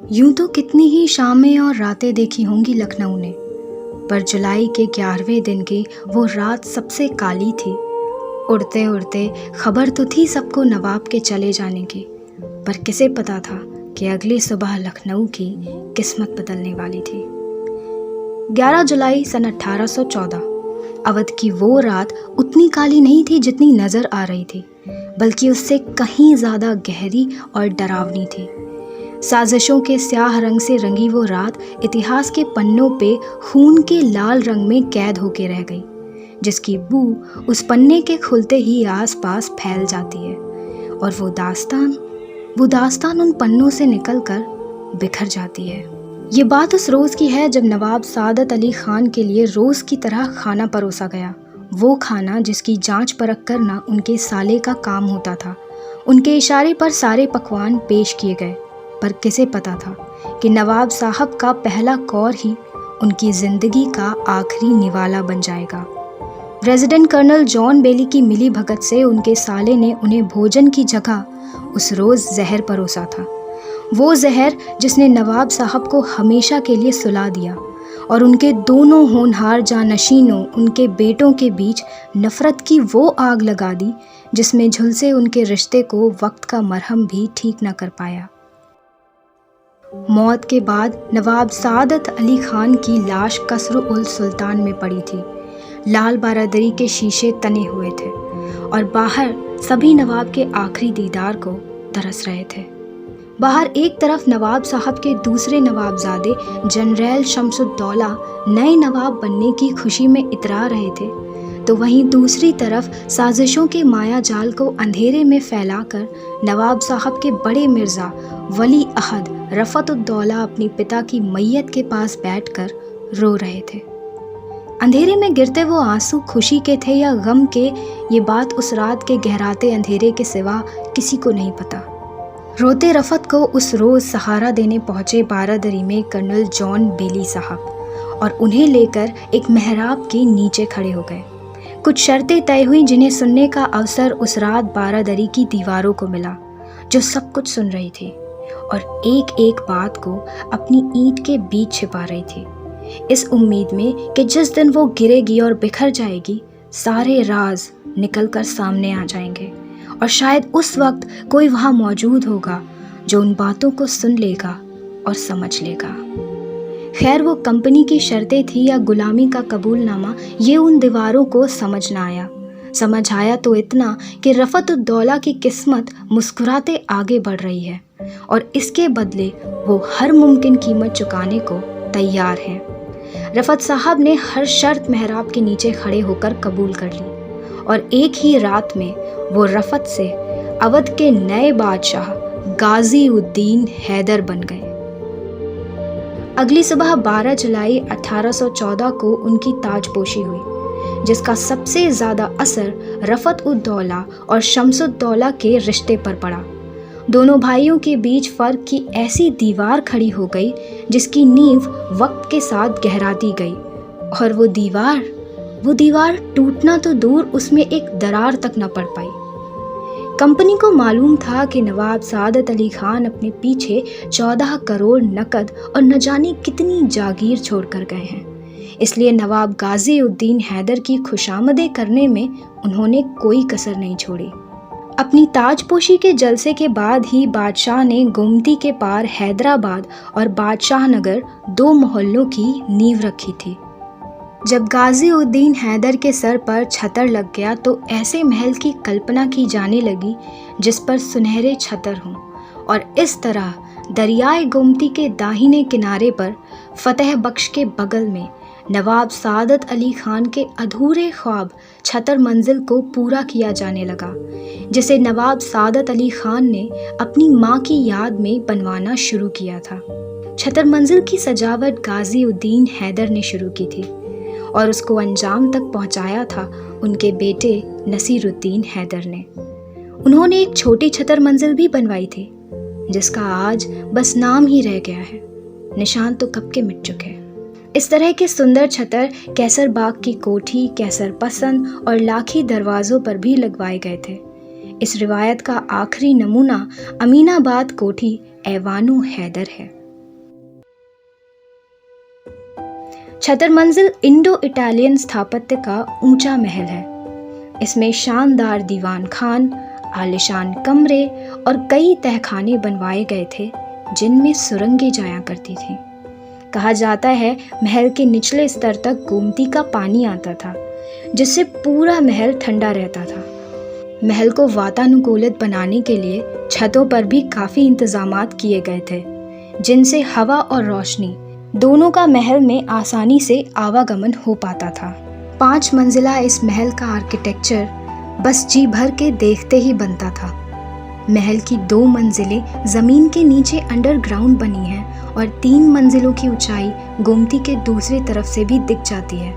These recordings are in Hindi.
यूं तो कितनी ही शामें और रातें देखी होंगी लखनऊ ने, पर जुलाई के 11वें दिन की वो रात सबसे काली थी। उड़ते उड़ते खबर तो थी सबको नवाब के चले जाने की, पर किसे पता था कि अगली सुबह लखनऊ की किस्मत बदलने वाली थी। 11 जुलाई सन 1814 अवध की वो रात उतनी काली नहीं थी जितनी नजर आ रही थी, बल्कि उससे कहीं ज्यादा गहरी और डरावनी थी। साजिशों के स्याह रंग से रंगी वो रात इतिहास के पन्नों पे खून के लाल रंग में कैद होके रह गई, जिसकी बू उस पन्ने के खुलते ही आसपास फैल जाती है और वो दास्तान उन पन्नों से निकलकर बिखर जाती है। ये बात उस रोज़ की है जब नवाब सादत अली खान के लिए रोज़ की तरह खाना परोसा गया। वो खाना जिसकी जांच परख करना उनके साले का काम होता था। उनके इशारे पर सारे पकवान पेश किए गए, पर किसे पता था कि नवाब साहब का पहला कौर ही उनकी ज़िंदगी का आखिरी निवाला बन जाएगा। रेजिडेंट कर्नल जॉन बेली की मिली भगत से उनके साले ने उन्हें भोजन की जगह उस रोज़ जहर परोसा था। वो जहर जिसने नवाब साहब को हमेशा के लिए सुला दिया और उनके दोनों होनहार जानशीनों, उनके बेटों के बीच नफ़रत की वो आग लगा दी जिसमें झुलसे उनके रिश्ते को वक्त का मरहम भी ठीक न कर पाया। मौत के बाद नवाब सादत अली खान की लाश कसर उल सुल्तान में पड़ी थी। लाल बारादरी के शीशे तने हुए थे और बाहर सभी नवाब के आखिरी दीदार को तरस रहे थे। बाहर एक तरफ नवाब साहब के दूसरे नवाबजादे जनरल शमसुद्दौला नए नवाब बनने की खुशी में इतरा रहे थे, तो वहीं दूसरी तरफ साजिशों के माया जाल को अंधेरे में फैलाकर नवाब साहब के बड़े मिर्ज़ा वली अहद रफ़तुद्दौला अपनी पिता की मैयत के पास बैठकर रो रहे थे। अंधेरे में गिरते वो आंसू खुशी के थे या गम के, ये बात उस रात के गहराते अंधेरे के सिवा किसी को नहीं पता। रोते रफ़त को उस रोज़ सहारा देने पहुँचे बारादरी में कर्नल जॉन बेली साहब और उन्हें लेकर एक मेहराब के नीचे खड़े हो गए। कुछ शर्तें तय हुई जिन्हें सुनने का अवसर उस रात बारादरी की दीवारों को मिला, जो सब कुछ सुन रही थी और एक एक बात को अपनी ईंट के बीच छिपा रही थी, इस उम्मीद में कि जिस दिन वो गिरेगी और बिखर जाएगी, सारे राज निकलकर सामने आ जाएंगे और शायद उस वक्त कोई वहाँ मौजूद होगा जो उन बातों को सुन लेगा और समझ लेगा। खैर, वो कंपनी की शर्तें थी या गुलामी का कबूलनामा, ये उन दीवारों को समझ ना आया। समझ आया तो इतना कि रफ़तुद्दौला की किस्मत मुस्कुराते आगे बढ़ रही है और इसके बदले वो हर मुमकिन कीमत चुकाने को तैयार हैं। रफ़त साहब ने हर शर्त मेहराब के नीचे खड़े होकर कबूल कर ली और एक ही रात में वो रफ़त से अवध के नए बादशाह गाजी उद्दीन हैदर बन गए। अगली सुबह 12 जुलाई 1814 को उनकी ताजपोशी हुई, जिसका सबसे ज़्यादा असर रफ़त-उद-दौला और शम्सुद्दौला के रिश्ते पर पड़ा। दोनों भाइयों के बीच फ़र्क की ऐसी दीवार खड़ी हो गई जिसकी नींव वक्त के साथ गहराती गई और वो दीवार टूटना तो दूर, उसमें एक दरार तक न पड़ पाई। कंपनी को मालूम था कि नवाब सादत अली खान अपने पीछे 14 करोड़ नकद और न जाने कितनी जागीर छोड़कर गए हैं, इसलिए नवाब गाजी उद्दीन हैदर की खुशामदें करने में उन्होंने कोई कसर नहीं छोड़ी। अपनी ताजपोशी के जलसे के बाद ही बादशाह ने गोमती के पार हैदराबाद और बादशाह नगर 2 मोहल्लों की नींव रखी थी। जब गाजी उद्दीन हैदर के सर पर छतर लग गया तो ऐसे महल की कल्पना की जाने लगी जिस पर सुनहरे छतर हों, और इस तरह दरियाए गोमती के दाहिने किनारे पर फतेह बख्श के बगल में नवाब सादत अली खान के अधूरे ख्वाब छतर मंजिल को पूरा किया जाने लगा, जिसे नवाब सादत अली खान ने अपनी माँ की याद में बनवाना शुरू किया था। छतर मंजिल की सजावट गाजी उद्दीन हैदर ने शुरू की थी और उसको अंजाम तक पहुंचाया था उनके बेटे नसीरुद्दीन हैदर ने। उन्होंने एक छोटी छतर मंजिल भी बनवाई थी जिसका आज बस नाम ही रह गया है, निशान तो कब के मिट चुके। इस तरह के सुंदर छतर कैसर बाग की कोठी, कैसर पसंद और लाखी दरवाज़ों पर भी लगवाए गए थे। इस रिवायत का आखिरी नमूना अमीनाबाद कोठी ऐवानो हैदर है। छतर मंजिल इंडो इटालियन स्थापत्य का ऊंचा महल है। इसमें शानदार दीवान खान, आलीशान कमरे और कई तहखाने बनवाए गए थे जिनमें सुरंगें जाया करती थीं। कहा जाता है महल के निचले स्तर तक गोमती का पानी आता था, जिससे पूरा महल ठंडा रहता था। महल को वातानुकूलित बनाने के लिए छतों पर भी काफ़ी इंतजामात किए गए थे, जिनसे हवा और रोशनी दोनों का महल में आसानी से आवागमन हो पाता था। 5 मंजिला इस महल का आर्किटेक्चर बस जी भर के देखते ही बनता था। महल की 2 मंजिलें ज़मीन के नीचे अंडरग्राउंड बनी हैं और 3 मंजिलों की ऊंचाई गोमती के दूसरी तरफ से भी दिख जाती है।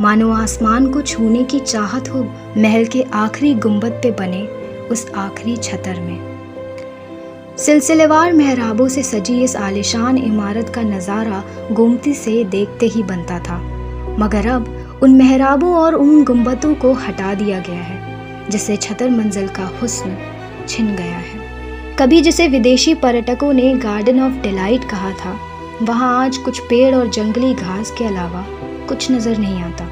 मानो आसमान को छूने की चाहत हो महल के आखिरी गुंबद पे बने उस आखिरी छतर में। सिलसिलेवार मेहराबों से सजी इस आलीशान इमारत का नज़ारा गोमती से देखते ही बनता था, मगर अब उन मेहराबों और उन गुंबदों को हटा दिया गया है, जिससे छतर मंजिल का हुस्न छिन गया है। कभी जिसे विदेशी पर्यटकों ने गार्डन ऑफ डिलाइट कहा था, वहाँ आज कुछ पेड़ और जंगली घास के अलावा कुछ नज़र नहीं आता।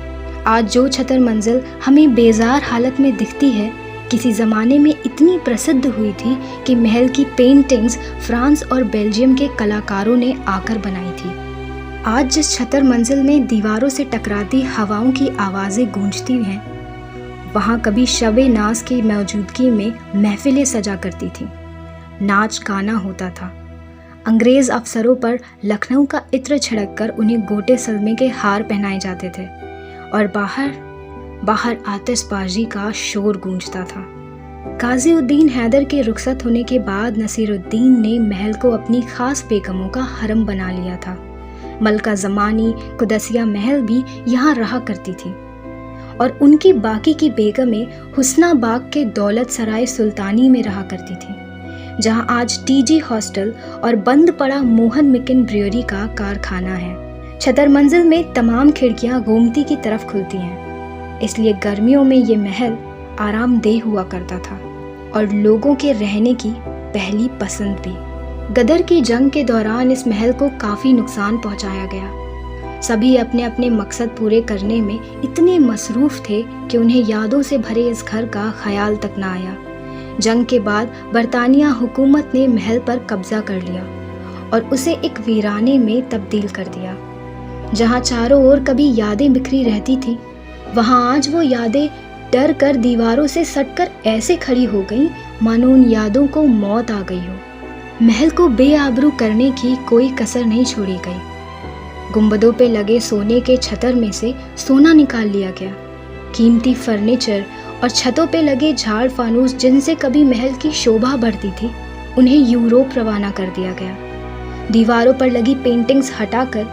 आज जो छतर मंजिल हमें बेजार हालत में दिखती है, किसी ज़माने में इतनी प्रसिद्ध हुई थी कि महल की पेंटिंग्स फ्रांस और बेल्जियम के कलाकारों ने आकर बनाई थी। आज जिस छतर मंजिल में दीवारों से टकराती हवाओं की आवाज़ें गूंजती हैं, वहाँ कभी शबे नाज की मौजूदगी में महफिलें सजा करती थीं। नाच गाना होता था। अंग्रेज़ अफसरों पर लखनऊ का इत्र छिड़ककर उन्हें गोटे सलमे के हार पहनाए जाते थे और बाहर आतिशबाजी का शोर गूंजता था। गाज़ी-उद-दीन हैदर के रुखसत होने के बाद नसीरुद्दीन ने महल को अपनी खास बेगमों का हरम बना लिया था। मलका ज़मानी कुदसिया महल भी यहाँ रहा करती थी और उनकी बाकी की बेगमें हुस्नाबाग के दौलत सराय सुल्तानी में रहा करती थी, जहाँ आज टीजी हॉस्टल और बंद पड़ा मोहन मिकिन ब्रियरी का कारखाना है। छतर मंजिल में तमाम खिड़कियाँ गोमती की तरफ खुलती हैं, इसलिए गर्मियों में ये महल आरामदेह हुआ करता था और लोगों के रहने की पहली पसंद भी। गदर की जंग के दौरान इस महल को काफ़ी नुकसान पहुंचाया गया। सभी अपने अपने मकसद पूरे करने में इतने मसरूफ़ थे कि उन्हें यादों से भरे इस घर का ख्याल तक ना आया। जंग के बाद बरतानिया हुकूमत ने महल पर कब्जा कर लिया और उसे एक वीराने में तब्दील कर दिया। जहां चारों ओर कभी यादें बिखरी रहती थी, वहां आज वो यादें डर कर दीवारों से सटकर ऐसे खड़ी हो गईं मानो उन यादों को मौत आ गई हो। महल को बेआबरू करने की कोई कसर नहीं छोड़ी गई। गुंबदों पे लगे सोने के छतर में से सोना निकाल लिया गया। कीमती फर्नीचर और छतों पे लगे झाड़ फानूस जिनसे कभी महल की शोभा बढ़ती थी, उन्हें यूरोप रवाना कर दिया गया। दीवारों पर लगी पेंटिंग्स हटाकर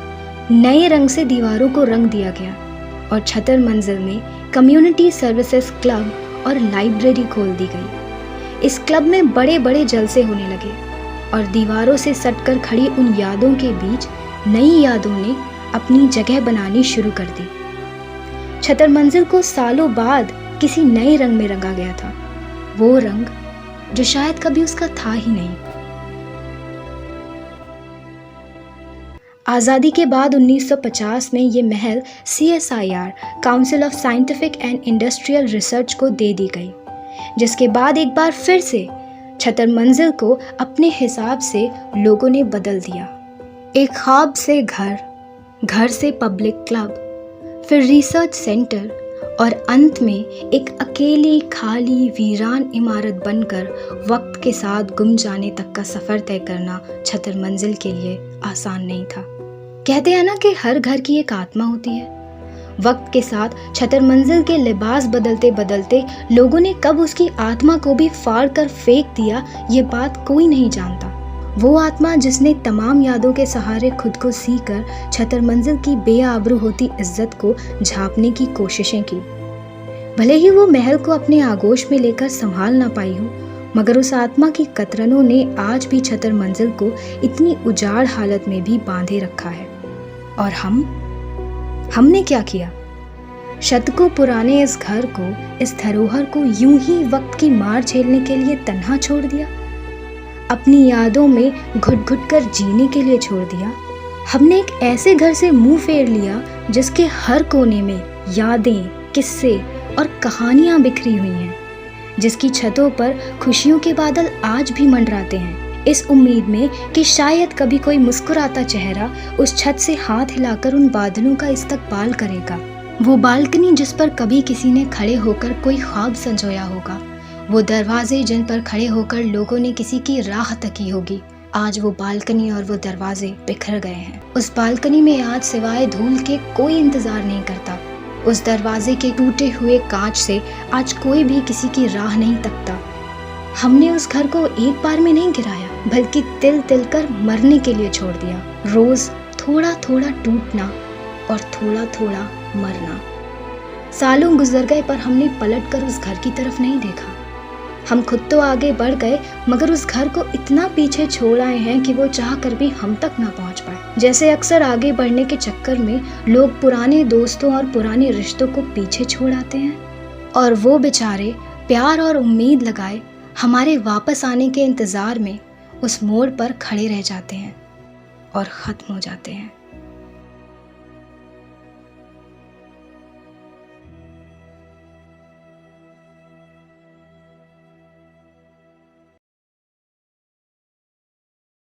नए रंग से दीवारों को रंग दिया गया और छतर मंजिल में कम्युनिटी सर्विसेज क्लब और लाइब्रेरी खोल दी गई। इस क्लब में बड़े बड़े जलसे होने लगे और दीवारों से सटकर खड़ी उन यादों के बीच नई यादों ने अपनी जगह बनानी शुरू कर दी। छतर मंजिल को सालों बाद किसी नए रंग में रंगा गया था, वो रंग जो शायद कभी उसका था ही नहीं। आज़ादी के बाद 1950 में ये महल CSIR council of scientific and industrial research को दे दी गई, जिसके बाद एक बार फिर से छतर मंजिल को अपने हिसाब से लोगों ने बदल दिया। एक ख्वाब से घर, घर से पब्लिक क्लब, फिर रिसर्च सेंटर और अंत में एक अकेली खाली वीरान इमारत बनकर वक्त के साथ गुम जाने तक का सफ़र तय करना छतर मंजिल के लिए आसान नहीं था। कहते हैं ना कि हर घर की एक आत्मा होती है। वक्त के साथ छतर मंजिल के लिबास बदलते बदलते लोगों ने कब उसकी आत्मा को भी फाड़ कर फेंक दिया, ये बात कोई नहीं जानता। वो आत्मा जिसने तमाम यादों के सहारे खुद को सीकर छतर मंजिल की बेआबरू होती इज्जत को झांपने की कोशिशें की। भले ही वो महल को अपने आगोश में लेकर संभाल ना पाई हो, मगर उस आत्मा की कतरनों ने आज भी छतर मंजिल को इतनी उजाड़ हालत में भी बांधे रखा है। और हमने क्या किया? शतकों पुराने इस घर को, इस धरोहर को यूं ही वक्त की मार झेलने के लिए तन्हा छोड़ दिया? अपनी यादों में घुट घुट कर जीने के लिए छोड़ दिया? हमने एक ऐसे घर से मुंह फेर लिया जिसके हर कोने में यादें, किस्से और कहानियां बिखरी हुई हैं, जिसकी छतों पर खुशियों के बादल आज भी मंडराते हैं, इस उम्मीद में कि शायद कभी कोई मुस्कुराता चेहरा उस छत से हाथ हिलाकर उन बादलों का इस्तकबाल करेगा। वो बालकनी जिस पर कभी किसी ने खड़े होकर कोई ख्वाब संजोया होगा, वो दरवाजे जिन पर खड़े होकर लोगों ने किसी की राह तकी होगी, आज वो बालकनी और वो दरवाजे बिखर गए हैं। उस बालकनी में आज सिवाय धूल के कोई इंतजार नहीं करता। उस दरवाजे के टूटे हुए कांच से आज कोई भी किसी की राह नहीं तकता। हमने उस घर को एक बार में नहीं गिराया, बल्कि तिल तिल कर मरने के लिए छोड़ दिया। रोज थोड़ा थोड़ा टूटना और थोड़ा थोड़ा मरना। सालों गुजर गए पर हमने पलटकर उस घर की तरफ नहीं देखा। हम खुद तो आगे बढ़ गए, मगर उस घर को इतना पीछे छोड़ आए हैं कि वो चाह कर भी हम तक ना पहुंच पाए। जैसे अक्सर आगे बढ़ने के चक्कर में लोग पुराने दोस्तों और पुराने रिश्तों को पीछे छोड़ आते हैं, और वो बेचारे प्यार और उम्मीद लगाए हमारे वापस आने के इंतजार में उस मोड़ पर खड़े रह जाते हैं और ख़त्म हो जाते हैं।